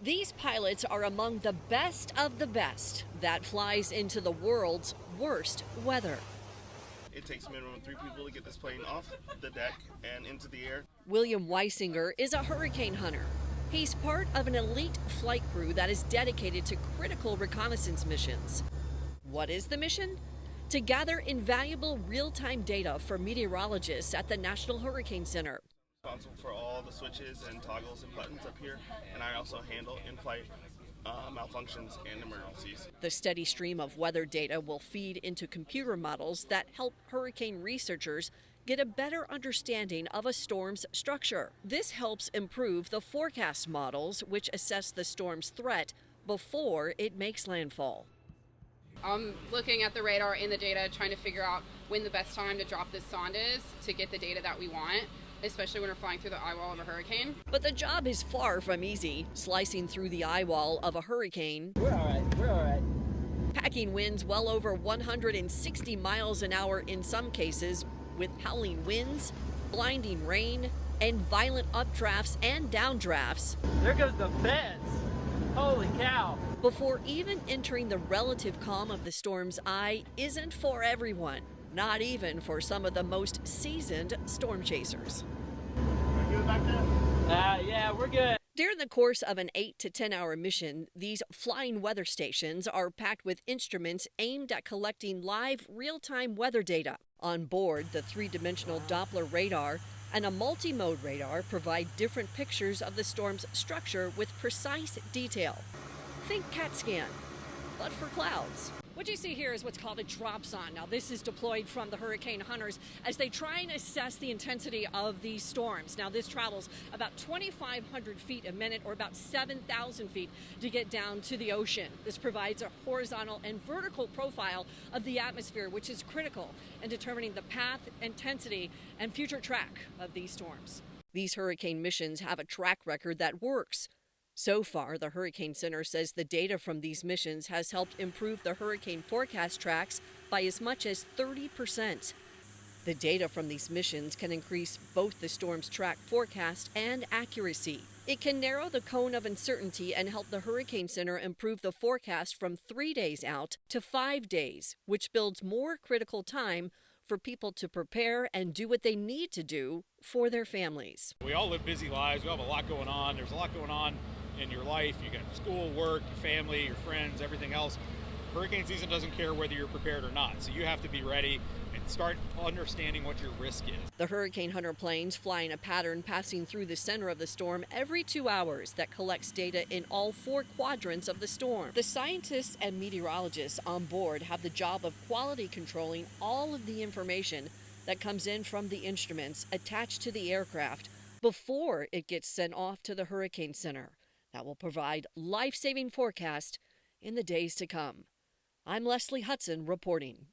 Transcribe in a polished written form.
These pilots are among the best of the best that flies into the world's worst weather. It takes a minimum of 3 people to get this plane off the deck and into the air. William Weisinger is a hurricane hunter. He's part of an elite flight crew that is dedicated to critical reconnaissance missions. What is the mission? To gather invaluable real-time data for meteorologists at the National Hurricane Center. Responsible for all the switches and toggles and buttons up here, and I also handle in-flight malfunctions and emergencies. The steady stream of weather data will feed into computer models that help hurricane researchers get a better understanding of a storm's structure. This helps improve the forecast models, which assess the storm's threat before it makes landfall. I'm looking at the radar and the data, trying to figure out when the best time to drop this sonde is to get the data that we want, especially when we're flying through the eye wall of a hurricane. But the job is far from easy, slicing through the eye wall of a hurricane. We're all right. Packing winds well over 160 miles an hour in some cases, with howling winds, blinding rain, and violent updrafts and downdrafts. There goes the fence. Holy cow. Before even entering the relative calm of the storm's eye isn't for everyone, not even for some of the most seasoned storm chasers. Are you back there? Yeah, we're good. During the course of an 8 to 10 hour mission, these flying weather stations are packed with instruments aimed at collecting live real-time weather data. On board, the 3-dimensional Doppler radar and a multi-mode radar provide different pictures of the storm's structure with precise detail. Think CAT scan, but for clouds. What you see here is what's called a drop zone. Now, this is deployed from the hurricane hunters as they try and assess the intensity of these storms. Now, this travels about 2,500 feet a minute, or about 7,000 feet, to get down to the ocean. This provides a horizontal and vertical profile of the atmosphere, which is critical in determining the path, intensity, and future track of these storms. These hurricane missions have a track record that works. So far, the Hurricane Center says the data from these missions has helped improve the hurricane forecast tracks by as much as 30%. The data from these missions can increase both the storm's track forecast and accuracy. It can narrow the cone of uncertainty and help the Hurricane Center improve the forecast from 3 days out to 5 days, which builds more critical time for people to prepare and do what they need to do for their families. We all live busy lives. We have a lot going on. There's a lot going on in your life. You got school, work, your family, your friends, everything else. Hurricane season doesn't care whether you're prepared or not. So you have to be ready and start understanding what your risk is. The Hurricane Hunter planes fly in a pattern passing through the center of the storm every 2 hours that collects data in all 4 quadrants of the storm. The scientists and meteorologists on board have the job of quality controlling all of the information that comes in from the instruments attached to the aircraft before it gets sent off to the Hurricane Center. That will provide life-saving forecast in the days to come. I'm Leslie Hudson reporting.